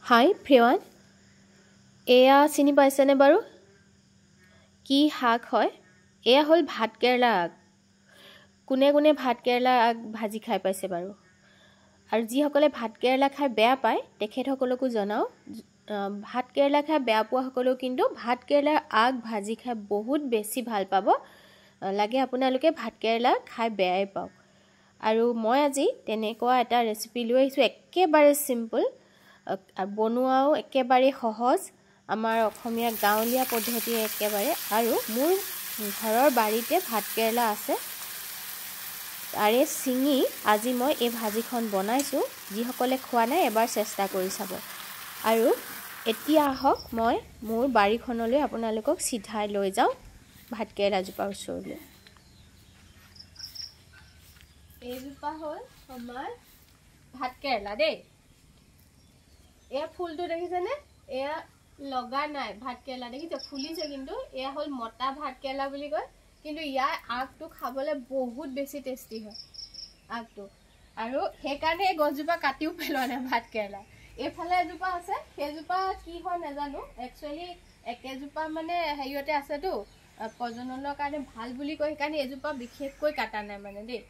হাই ফ্ৰেৱান এয়া চিনি পাইছেনে বাৰু কি শাক হয় এয়া হ'ল ভাতকেৰেলা আগ কোনে কোনে ভাতকেৰেলা আগ ভাজি খাই পাইছে বাৰু আৰু যিসকলে ভাতকেৰেলা খাই বেয়া পায় তেখেতসকলকো জনাও ভাতকেৰেলা খাই বেয়া পোৱা সকলেও কিন্তু ভাতকেৰেলাৰ আগ ভাজি খাই বহুত বেছি ভাল পাব লাগে আপোনালোকে ভাতকেৰেলা খাই বেয়াই পাওক আৰু মই আজি তেনেকুৱা এটা ৰেচিপি লৈ আহিছোঁ একেবাৰে সিম্পল বনোৱাও একেবাৰে সহজ আমাৰ অসমীয়া গাঁৱলীয়া পদ্ধতি একেবাৰে আৰু মোৰ ঘৰৰ বাৰীতে ভাতকেৰেলা আছে তাৰে চিঙি আজি মই এই ভাজিখন বনাইছোঁ যিসকলে খোৱা নাই এবাৰ চেষ্টা কৰি চাব আৰু এতিয়া আহক মই মোৰ বাৰীখনলৈ আপোনালোকক সিধাই লৈ যাওঁ ভাতকেৰেলা জোপাৰ ওচৰলৈ এই জোপা হ'ল আমাৰ ভাতকেৰেলা দেই এয়া ফুলটো দেখিছেনে এয়া লগা নাই ভাতকেৰেলা দেখিছে ফুলিছে কিন্তু এয়া হ'ল মটা ভাতকেৰেলা বুলি কয় কিন্তু ইয়াৰ আগটো খাবলৈ বহুত বেছি টেষ্টি হয় আগটো আৰু সেইকাৰণে এই গছজোপা কাটিও পেলোৱা নাই ভাতকেৰেলা এইফালে এজোপা আছে সেইজোপা কি হয় নাজানো একচুৱেলি একেজোপা মানে হেৰিয়তে আছেতো প্ৰজননৰ কাৰণে ভাল বুলি কয় সেইকাৰণে এজোপা বিশেষকৈ কাটা নাই মানে দেই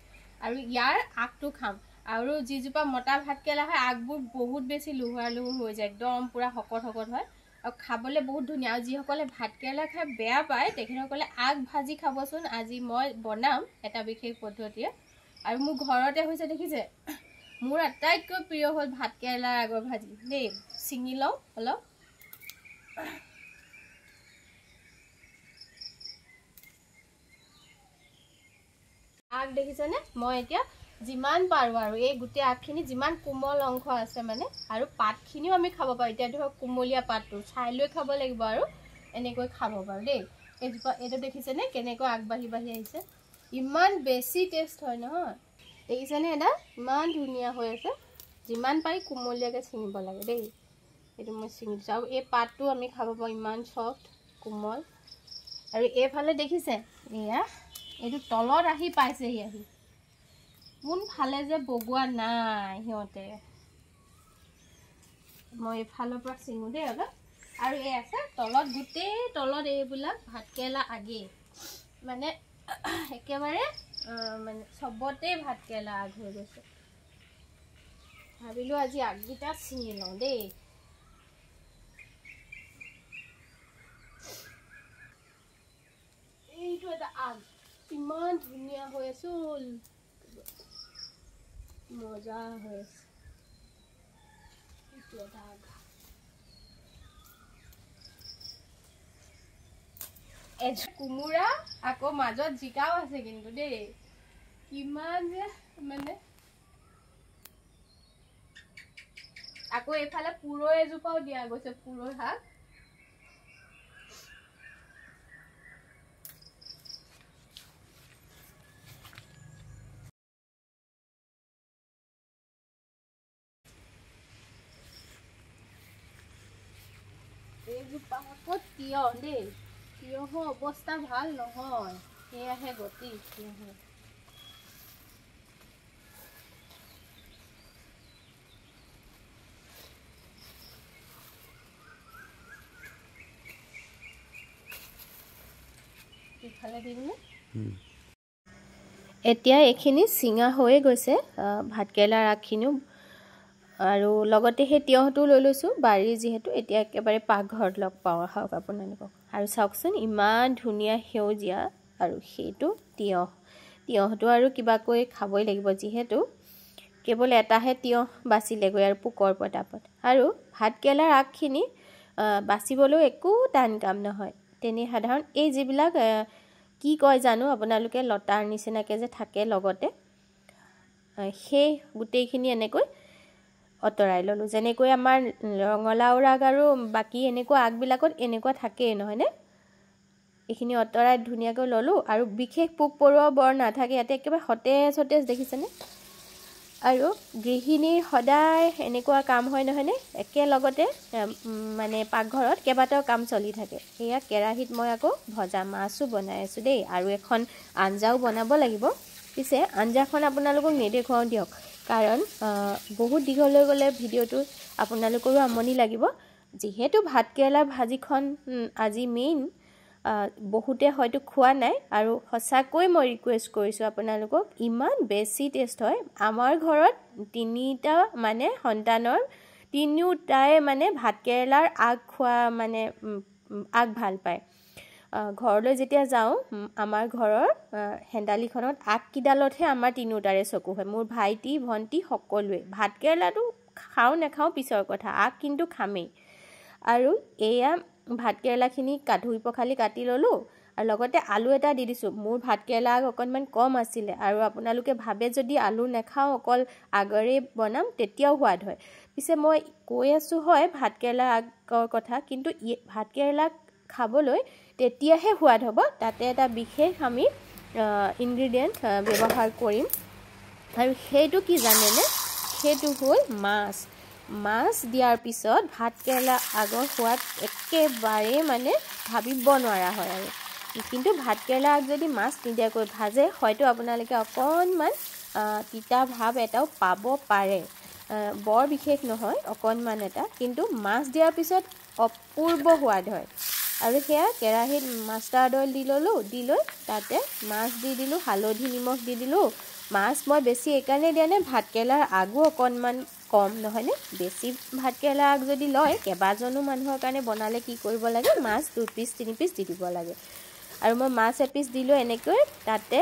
আৰু ইয়াৰ আগটো খাম আৰু যিজোপা মটা ভাতকেৰেলা হয় আগবোৰ বহুত বেছি লুহুৱা লুহু হৈ যায় একদম পুৰা শকত শকত হয় আৰু খাবলৈ বহুত ধুনীয়া আৰু যিসকলে ভাতকেৰেলা খাই বেয়া পায় তেখেতসকলে আগ ভাজি খাবচোন আজি মই বনাম এটা বিশেষ পদ্ধতিৰে আৰু মোৰ ঘৰতে হৈছে দেখিছে মোৰ আটাইতকৈ প্ৰিয় হ'ল ভাতকেৰেলাৰ আগৰ ভাজি দেই ছিঙি লওঁ অলপ আগ দেখিছেনে মই এতিয়া যিমান পাৰো আৰু এই গুটি আগখিনি যিমান কোমল অংশ আছে মানে আৰু পাতখিনিও আমি খাব পাৰো এতিয়া ধৰক কোমলীয়া পাতটো চাই লৈ খাব লাগিব আৰু এনেকৈ খাব পাৰো দেই এইজোপা এইটো দেখিছেনে কেনেকৈ আগবাঢ়ি বাঢ়ি আহিছে ইমান বেছি টেষ্ট হয় নহয় দেখিছেনে এটা ইমান ধুনীয়া হৈ আছে যিমান পাৰি কোমলীয়াকৈ ছিঙিব লাগে দেই এইটো মই ছিঙি দিছোঁ আৰু এই পাতটো আমি খাব পাৰোঁ ইমান চফ্ট কোমল আৰু এইফালে দেখিছে এয়া এইটো তলত আহি পাইছেহি আহি কোনফালে যে বগোৱা নাই সিহঁতে মই এইফালৰ পৰা ছিঙো দেই অলপ আৰু এই আছে তলত গোটেই তলত এইবিলাক ভাতকেৰেলা আগেই মানে একেবাৰে মানে চবতে ভাতকেৰেলা আগ হৈ গৈছে ভাবিলোঁ আজি আগকেইটা ছিঙি লওঁ দেই এইটো এটা আগ ইমান ধুনীয়া হৈ আছে মজা হৈ আছে এইটো এটা আগ কোমোৰা আকৌ মাজত জিকাও আছে কিন্তু দেই কিমান যে মানে আকৌ এইফালে পুৰৈ এজোপাও দিয়া গৈছে পুৰৈ শাক এইজোপা আকৌ তিয়হ দেই তিয়হৰ অৱস্থা ভাল নহয় সেয়াহে গতি তিয়হৰ এতিয়া এইখিনি চিঙা হৈয়ে গৈছে ভাতকেৰেলাৰ আগখিনিও আৰু লগতে সেই তিয়হটো লৈ লৈছোঁ বাৰীৰ যিহেতু এতিয়া একেবাৰে পাকঘৰত লগ পাওঁ আহক আপোনালোকক আৰু চাওকচোন ইমান ধুনীয়া সেউজীয়া আৰু সেইটো তিয়হটো আৰু কিবাকৈ খাবই লাগিব যিহেতু কেৱল এটাহে তিয়হ বাচিলেগৈ আৰু পোকৰ পতাপত আৰু ভাতকেৰেলাৰ আগখিনি বাচিবলৈও একো টান কাম নহয় তেনে সাধাৰণ এই যিবিলাক কি কয় জানো আপোনালোকে লতাৰ নিচিনাকৈ যে থাকে লগতে সেই গোটেইখিনি এনেকৈ অতৰাই ল'লোঁ যেনেকৈ আমাৰ ৰঙালাওৰ আগ আৰু বাকী এনেকুৱা আগবিলাকত এনেকুৱা থাকেই নহয়নে এইখিনি অতৰাই ধুনীয়াকৈ ল'লোঁ আৰু বিশেষ পোক পৰুৱা বৰ নাথাকে ইয়াতে একেবাৰে সতেজ দেখিছেনে আৰু গৃহিণীৰ সদায় এনেকুৱা কাম হয় নহয়নে একেলগতে মানে পাকঘৰত কেইবাটাও কাম চলি থাকে এয়া কেৰাহীত মই আকৌ ভজা মাছো বনাই আছোঁ দেই আৰু এখন আঞ্জাও বনাব লাগিব পিছে আঞ্জাখন আপোনালোকক নেদেখুৱাওঁ দিয়ক কাৰণ বহুত দীঘলৈ গ'লে ভিডিঅ'টো আপোনালোকৰো আমনি লাগিব যেহেতু ভাতকেৰেলা ভাজিখন আজি মেইন বহুতে হয়তো খোৱা নাই আৰু সঁচাকৈ মই ৰিকুৱেষ্ট কৰিছোঁ আপোনালোকক ইমান বেছি টেষ্ট হয় আমাৰ ঘৰত তিনিটা মানে সন্তানৰ তিনিওটাই মানে ভাতকেৰেলাৰ আগ খোৱা মানে আগ ভাল পায় ঘৰলৈ যেতিয়া যাওঁ আমাৰ ঘৰৰ হেন্দালিখনত আগ কিডালতহে আমাৰ তিনিওটাৰে চকু হয় মোৰ ভাইটি ভন্টি সকলোৱে ভাতকেৰেলাটো খাওঁ নাখাওঁ পিছৰ কথা আগ কিন্তু খামেই আৰু এয়া ভাতকেৰেলাখিনি ধুই পখালি কাটি ল'লোঁ আৰু লগতে আলু এটা দি দিছোঁ মোৰ ভাতকেৰেলা আগ অকণমান কম আছিলে আৰু আপোনালোকে ভাবে যদি আলু নাখাওঁ অকল আগৰে বনাম তেতিয়াও সোৱাদ হয় পিছে মই কৈ আছোঁ হয় ভাতকেৰেলা আগৰ কথা কিন্তু ভাতকেৰেলা খাবলৈ তেতিয়াহে সোৱাদ হ'ব তাতে এটা বিশেষ আমি ইনগ্ৰেডিয়েণ্ট ব্যৱহাৰ কৰিম আৰু সেইটো কি জানেনে সেইটো হ'ল মাছ দিয়াৰ পিছত ভাতকেৰেলা আগৰ সোৱাদ একেবাৰে মানে ভাবিব নোৱাৰা হয় আৰু কিন্তু ভাতকেৰেলা আগ যদি মাছ নিদিয়াকৈ ভাজে হয়তো আপোনালোকে অকণমান তিতা ভাৱ এটাও পাব পাৰে বৰ বিশেষ নহয় অকণমান এটা কিন্তু মাছ দিয়াৰ পিছত অপূৰ্ব সোৱাদ হয় আৰু সেয়া কেৰাহীত মাষ্টাৰ্ড অইল দি ল'লোঁ দি লৈ তাতে মাছ দি দিলোঁ হালধি নিমখ দি দিলোঁ মাছ মই বেছি এইকাৰণে দিয়া নাই ভাতকেৰেলাৰ আগো অকণমান কম নহয়নে বেছি ভাতকেৰেলা আগ যদি লয় কেইবাজনো মানুহৰ কাৰণে বনালে কি কৰিব লাগে মাছ 2 পিচ 3 পিচ দি দিব লাগে আৰু মই মাছ এপিচ দিলোঁ এনেকৈ তাতে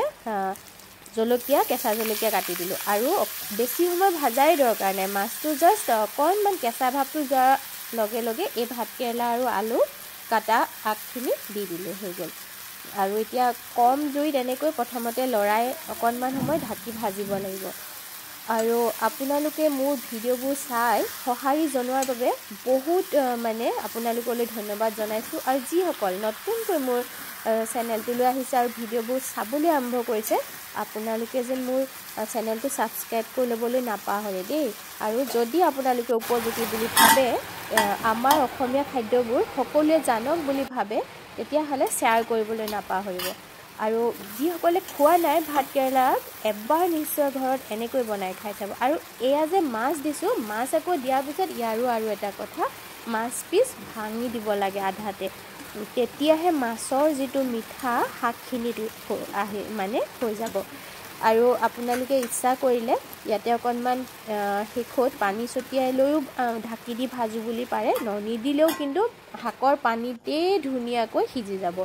জলকীয়া কেঁচা জলকীয়া কাটি দিলোঁ আৰু বেছি সময় ভাজাই দৰকাৰ নাই মাছটো জাষ্ট অকণমান কেঁচা ভাৱটো যোৱাৰ লগে লগে এই ভাতকেৰেলা আৰু আলু কাটা আগখিনি দি দিলোঁ হৈ গ'ল আৰু এতিয়া কম জুইত এনেকৈ প্ৰথমতে লৰাই অকণমান সময় ঢাকি ভাজিব লাগিব আৰু আপোনালোকে মোৰ ভিডিঅ'বোৰ চাই সঁহাৰি জনোৱাৰ বাবে বহুত মানে আপোনালোকলৈ ধন্যবাদ জনাইছোঁ আৰু যিসকল নতুনকৈ মোৰ চেনেলটোলৈ আহিছে আৰু ভিডিঅ'বোৰ চাবলৈ আৰম্ভ কৰিছে আপোনালোকে যেন মোৰ চেনেলটো ছাবস্ক্ৰাইব কৰি ল'বলৈ নাপাহৰে দেই আৰু যদি আপোনালোকে উপযোগী বুলি ভাবে আমাৰ অসমীয়া খাদ্যবোৰ সকলোৱে জানক বুলি ভাবে তেতিয়াহ'লে শ্বেয়াৰ কৰিবলৈ নাপাহৰিব আৰু যিসকলে খোৱা নাই ভাতকেৰেলা এবাৰ নিশ্চয় ঘৰত এনেকৈ বনাই খাই চাব আৰু এয়া যে মাছ দিছোঁ মাছ আকৌ দিয়াৰ পিছত ইয়াৰো আৰু এটা কথা মাছ পিচ ভাঙি দিব লাগে আধাতে তেতিয়াহে মাছৰ যিটো মিঠা শাকখিনি আহি মানে হৈ যাব আৰু আপোনালোকে ইচ্ছা কৰিলে ইয়াতে অকণমান শেষত পানী ছটিয়াই লৈও ঢাকি দি ভাজো বুলি পাৰে নিদিলেও কিন্তু শাকৰ পানীতেই ধুনীয়াকৈ সিজি যাব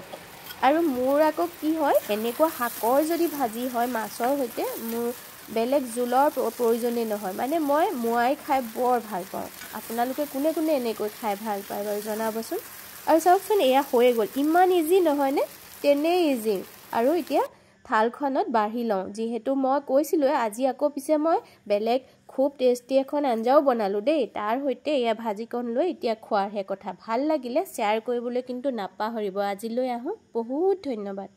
আৰু মোৰ আকৌ কি হয় এনেকুৱা শাকৰ যদি ভাজি হয় মাছৰ সৈতে মোৰ বেলেগ জোলৰ প্ৰয়োজনেই নহয় মানে মই মোৱাই খাই বৰ ভাল পাওঁ আপোনালোকে কোনে কোনে এনেকৈ খাই ভাল পায় বাৰু জনাবচোন আৰু চাওকচোন এয়া হৈয়ে গ'ল ইমান ইজি নহয়নে তেনেই ইজি আৰু এতিয়া থালখনত বাঢ়ি লওঁ যিহেতু মই কৈছিলোঁ আজি আকৌ পিছে মই বেলেগ খুব টেষ্টি এখন আঞ্জাও বনালোঁ দেই তাৰ সৈতে এয়া ভাজিকণ লৈ এতিয়া খোৱাৰহে কথা ভাল লাগিলে শ্বেয়াৰ কৰিবলৈ কিন্তু নাপাহৰিব আজিলৈ আহোঁ বহুত ধন্যবাদ